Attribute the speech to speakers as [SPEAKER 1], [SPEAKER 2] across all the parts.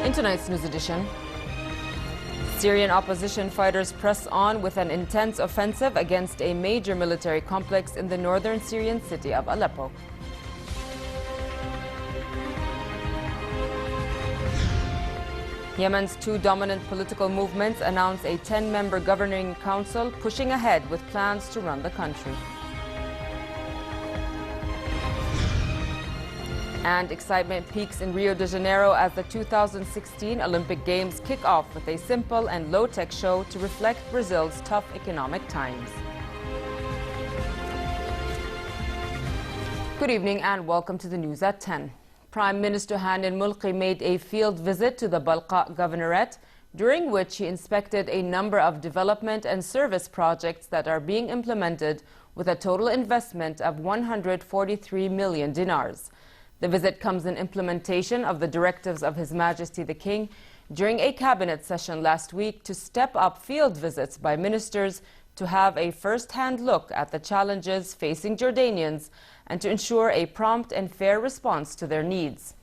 [SPEAKER 1] In tonight's news edition, Syrian opposition fighters press on with an intense offensive against a major military complex in the northern Syrian city of Aleppo. Yemen's two dominant political movements announce a 10-member governing council pushing ahead with plans to run the country. And excitement peaks in Rio de Janeiro as the 2016 Olympic Games kick off with a simple and low-tech show to reflect Brazil's tough economic times. Good evening and welcome to the news at 10. Prime Minister Hani al-Mulki made a field visit to the Balqa Governorate, during which he inspected a number of development and service projects that are being implemented with a total investment of 143 million dinars. The visit comes in implementation of the directives of His Majesty the King during a cabinet session last week to step up field visits by ministers to have a first-hand look at the challenges facing Jordanians and to ensure a prompt and fair response to their needs.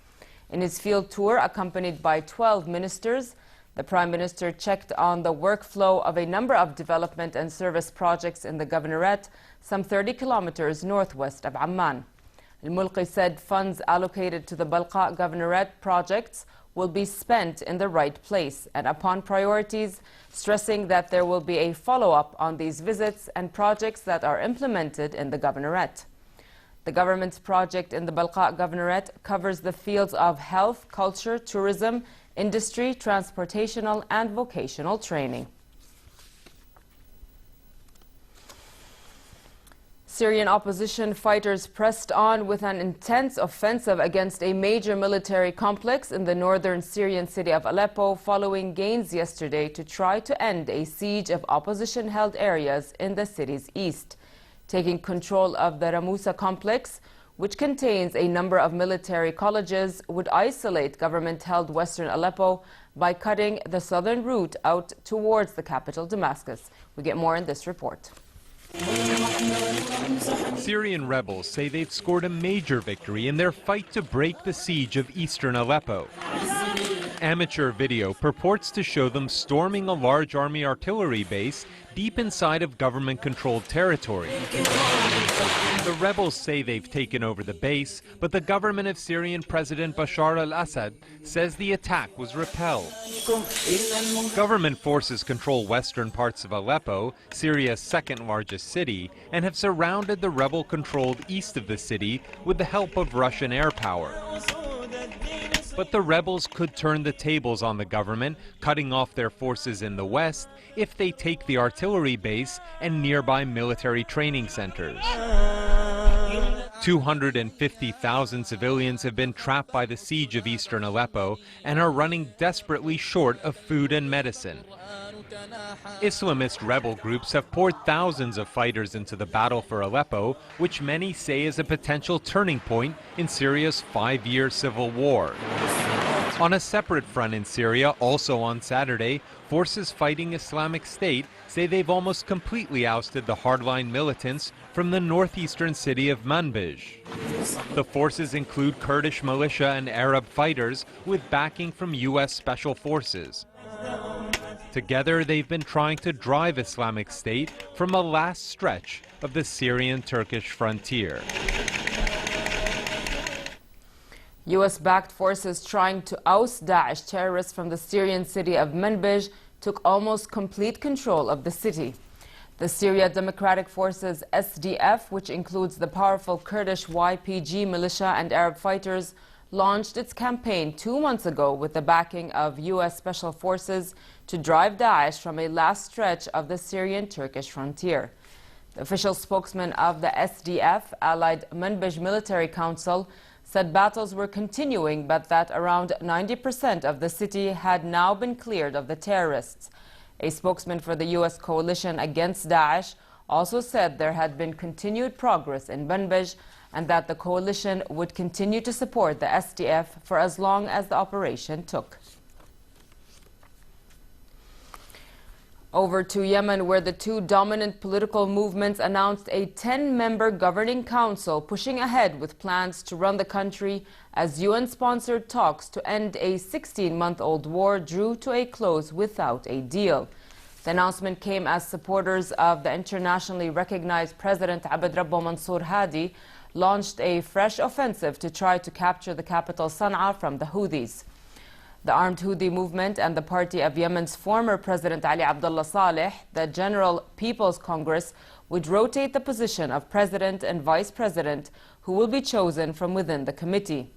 [SPEAKER 1] In his field tour, accompanied by 12 ministers, the Prime Minister checked on the workflow of a number of development and service projects in the governorate, some 30 kilometers northwest of Amman. Al-Mulki said funds allocated to the Balqa Governorate projects will be spent in the right place and upon priorities, stressing that there will be a follow-up on these visits and projects that are implemented in the governorate. The government's project in the Balqa Governorate covers the fields of health, culture, tourism, industry, transportational and vocational training. Syrian opposition fighters pressed on with an intense offensive against a major military complex in the northern Syrian city of Aleppo following gains yesterday to try to end a siege of opposition-held areas in the city's east. Taking control of the Ramusa complex, which contains a number of military colleges, would isolate government-held western Aleppo by cutting the southern route out towards the capital, Damascus. We get more in this report.
[SPEAKER 2] Syrian rebels say they've scored a major victory in their fight to break the siege of eastern Aleppo. Amateur video purports to show them storming a large army artillery base deep inside of government-controlled territory. The rebels say they've taken over the base, but the government of Syrian President Bashar al-Assad says the attack was repelled. Government forces control western parts of Aleppo, Syria's second-largest city, and have surrounded the rebel-controlled east of the city with the help of Russian air power. But the rebels could turn the tables on the government, cutting off their forces in the west if they take the artillery base and nearby military training centers. 250,000 civilians have been trapped by the siege of eastern Aleppo and are running desperately short of food and medicine. Islamist rebel groups have poured thousands of fighters into the battle for Aleppo, which many say is a potential turning point in Syria's 5-year civil war. On a separate front in Syria, also on Saturday, forces fighting Islamic State say they've almost completely ousted the hardline militants from the northeastern city of Manbij. The forces include Kurdish militia and Arab fighters with backing from U.S. Special Forces. Together, they've been trying to drive Islamic State from a last stretch of the Syrian-Turkish frontier.
[SPEAKER 1] U.S.-backed forces trying to oust Daesh terrorists from the Syrian city of Manbij took almost complete control of the city. The Syria Democratic Forces SDF, which includes the powerful Kurdish YPG militia and Arab fighters, launched its campaign 2 months ago with the backing of U.S. Special Forces to drive Daesh from a last stretch of the Syrian-Turkish frontier. The official spokesman of the SDF, Allied Manbij Military Council, said battles were continuing, but that around 90% of the city had now been cleared of the terrorists. A spokesman for the U.S. coalition against Daesh also said there had been continued progress in Manbij and that the coalition would continue to support the SDF for as long as the operation took. Over to Yemen, where the two dominant political movements announced a 10-member governing council pushing ahead with plans to run the country as UN-sponsored talks to end a 16-month-old war drew to a close without a deal. The announcement came as supporters of the internationally recognized President Abd Rabbo Mansour Hadi launched a fresh offensive to try to capture the capital Sana'a from the Houthis. The armed Houthi movement and the party of Yemen's former President Ali Abdullah Saleh, the General People's Congress, would rotate the position of president and vice president, who will be chosen from within the committee.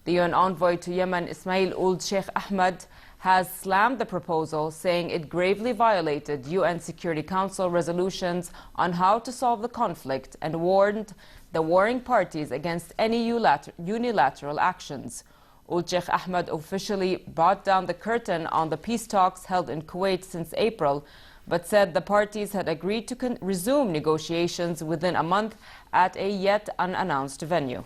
[SPEAKER 1] The UN envoy to Yemen, Ismail Ould Sheikh Ahmed, has slammed the proposal, saying it gravely violated UN Security Council resolutions on how to solve the conflict and warned the warring parties against any unilateral actions. Ould Sheikh Ahmed officially brought down the curtain on the peace talks held in Kuwait since April, but said the parties had agreed to resume negotiations within a month at a yet unannounced venue.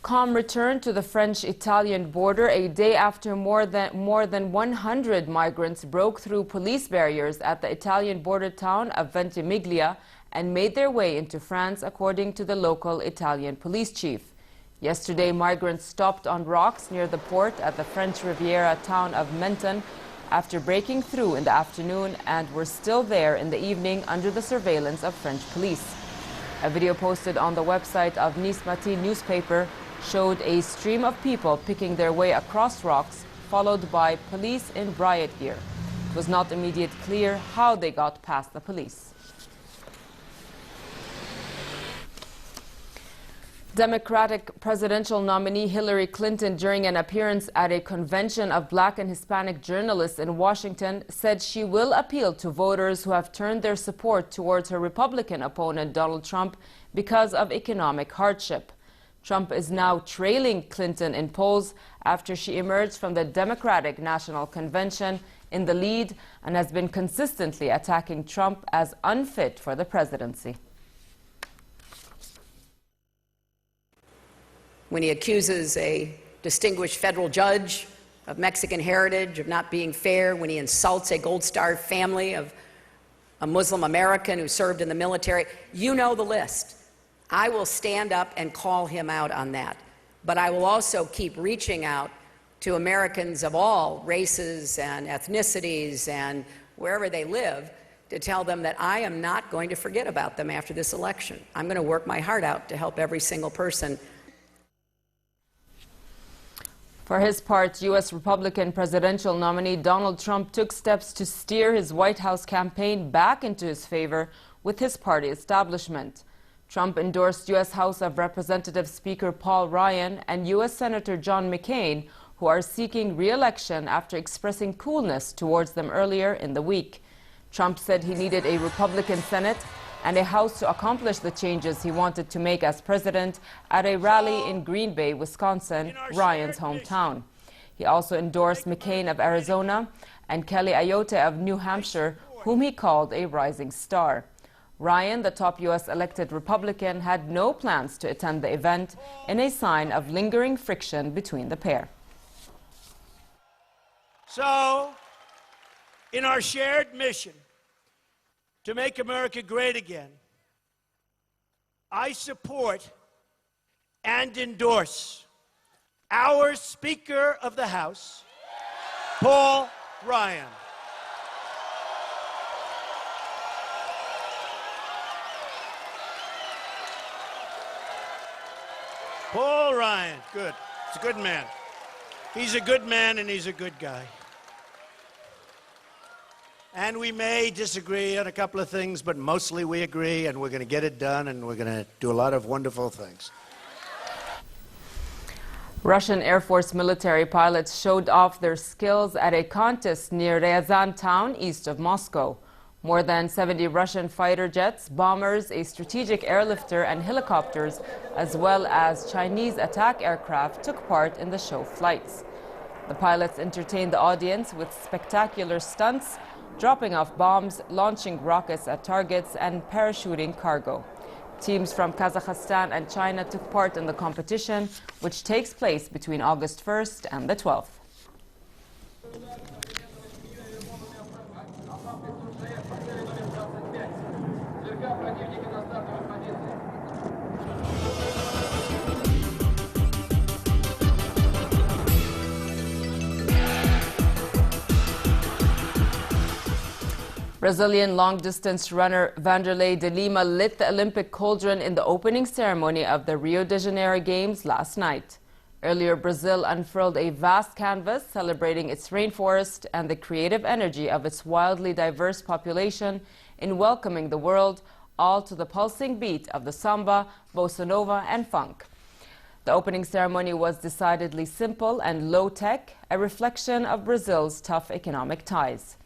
[SPEAKER 1] Calm returned to the French-Italian border a day after more than 100 migrants broke through police barriers at the Italian border town of Ventimiglia and made their way into France, according to the local Italian police chief. Yesterday, migrants stopped on rocks near the port at the French Riviera town of Menton after breaking through in the afternoon and were still there in the evening under the surveillance of French police. A video posted on the website of Nice Matin newspaper showed a stream of people picking their way across rocks, followed by police in riot gear. It was not immediately clear how they got past the police. Democratic presidential nominee Hillary Clinton, during an appearance at a convention of Black and Hispanic journalists in Washington, said she will appeal to voters who have turned their support towards her Republican opponent Donald Trump because of economic hardship. Trump is now trailing Clinton in polls after she emerged from the Democratic National Convention in the lead and has been consistently attacking Trump as unfit for the presidency.
[SPEAKER 3] When he accuses a distinguished federal judge of Mexican heritage of not being fair, when he insults a Gold Star family of a Muslim American who served in the military, you know the list. I will stand up and call him out on that. But I will also keep reaching out to Americans of all races and ethnicities and wherever they live to tell them that I am not going to forget about them after this election. I'm going to work my heart out to help every single person.
[SPEAKER 1] For his part, U.S. Republican presidential nominee Donald Trump took steps to steer his White House campaign back into his favor with his party establishment. Trump endorsed U.S. House of Representatives Speaker Paul Ryan and U.S. Senator John McCain, who are seeking re-election after expressing coolness towards them earlier in the week. Trump said he needed a Republican Senate and a House to accomplish the changes he wanted to make as president at a rally in Green Bay, Wisconsin, Ryan's hometown. He also endorsed McCain of Arizona and Kelly Ayotte of New Hampshire, whom he called a rising star. Ryan, the top U.S. elected Republican, had no plans to attend the event in a sign of lingering friction between the pair.
[SPEAKER 4] So, in our shared mission to make America great again, I support and endorse our Speaker of the House, Paul Ryan. Paul Ryan, good. He's a good man. He's a good man and he's a good guy. And we may disagree on a couple of things, but mostly we agree, and we're going to get it done, and we're going to do a lot of wonderful things.
[SPEAKER 1] Russian Air Force military pilots showed off their skills at a contest near Ryazan town east of Moscow. More than 70 Russian fighter jets, bombers, a strategic airlifter, and helicopters, as well as Chinese attack aircraft, took part in the show flights. The pilots entertained the audience with spectacular stunts, dropping off bombs, launching rockets at targets, and parachuting cargo. Teams from Kazakhstan and China took part in the competition, which takes place between August 1st and the 12th. Brazilian long-distance runner Vanderlei de Lima lit the Olympic cauldron in the opening ceremony of the Rio de Janeiro Games last night. Earlier, Brazil unfurled a vast canvas celebrating its rainforest and the creative energy of its wildly diverse population in welcoming the world, all to the pulsing beat of the samba, bossa nova, and funk. The opening ceremony was decidedly simple and low-tech, a reflection of Brazil's tough economic ties.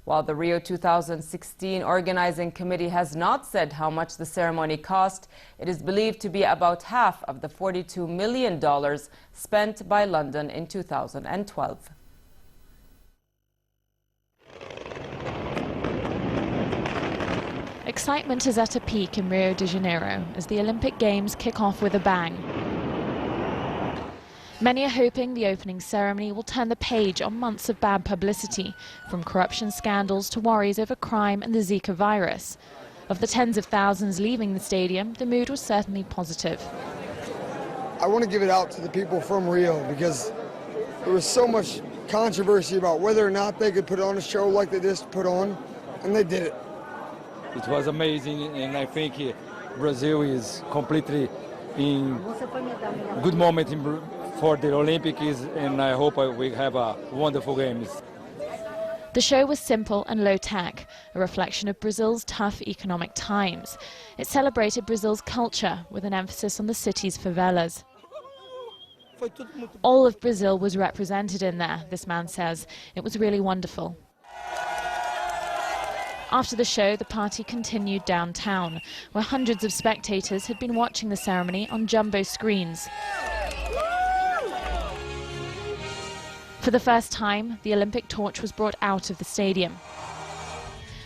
[SPEAKER 1] While the Rio 2016 organizing committee has not said how much the ceremony cost, it is believed to be about half of the $42 million spent by London in 2012.
[SPEAKER 5] Excitement is at a peak in Rio de Janeiro as the Olympic Games kick off with a bang. Many are hoping the opening ceremony will turn the page on months of bad publicity, from corruption scandals to worries over crime and the Zika virus. Of the tens of thousands leaving the stadium, the mood was certainly positive.
[SPEAKER 6] I want to give it out to the people from Rio because there was so much controversy about whether or not they could put on a show like they just put on, and they did it.
[SPEAKER 7] It was amazing, and I think Brazil is completely in good moment for the Olympics, and I hope we have a wonderful games.
[SPEAKER 5] The show was simple and low-tech, a reflection of Brazil's tough economic times. It celebrated Brazil's culture with an emphasis on the city's favelas. All of Brazil was represented in there, this man says. It was really wonderful. After the show, the party continued downtown, where hundreds of spectators had been watching the ceremony on jumbo screens. For the first time, the Olympic torch was brought out of the stadium.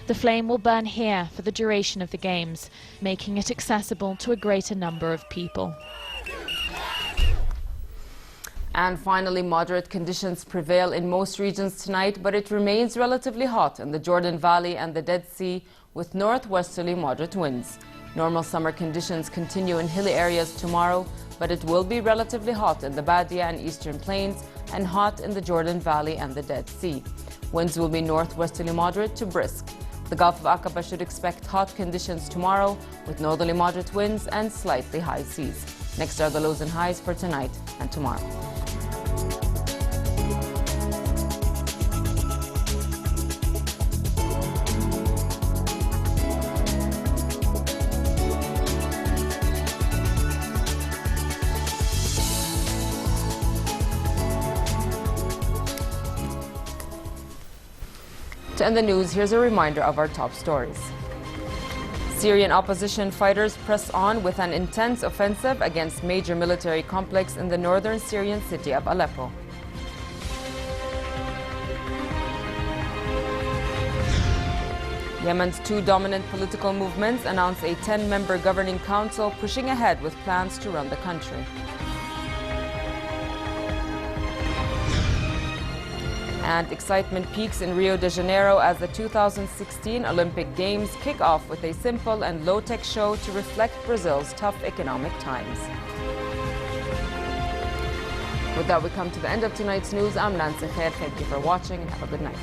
[SPEAKER 5] The flame will burn here for the duration of the Games, making it accessible to a greater number of people.
[SPEAKER 1] And finally, moderate conditions prevail in most regions tonight, but it remains relatively hot in the Jordan Valley and the Dead Sea, with northwesterly moderate winds. Normal summer conditions continue in hilly areas tomorrow, but it will be relatively hot in the Badia and Eastern Plains and hot in the Jordan Valley and the Dead Sea. Winds will be northwesterly moderate to brisk. The Gulf of Aqaba should expect hot conditions tomorrow with northerly moderate winds and slightly high seas. Next are the lows and highs for tonight and tomorrow. To end the news, here's a reminder of our top stories. Syrian opposition fighters press on with an intense offensive against major military complex in the northern Syrian city of Aleppo. Yemen's two dominant political movements announce a 10-member governing council pushing ahead with plans to run the country. And excitement peaks in Rio de Janeiro as the 2016 Olympic Games kick off with a simple and low-tech show to reflect Brazil's tough economic times. With that, we come to the end of tonight's news. I'm Nancy Khair. Thank you for watching and have a good night.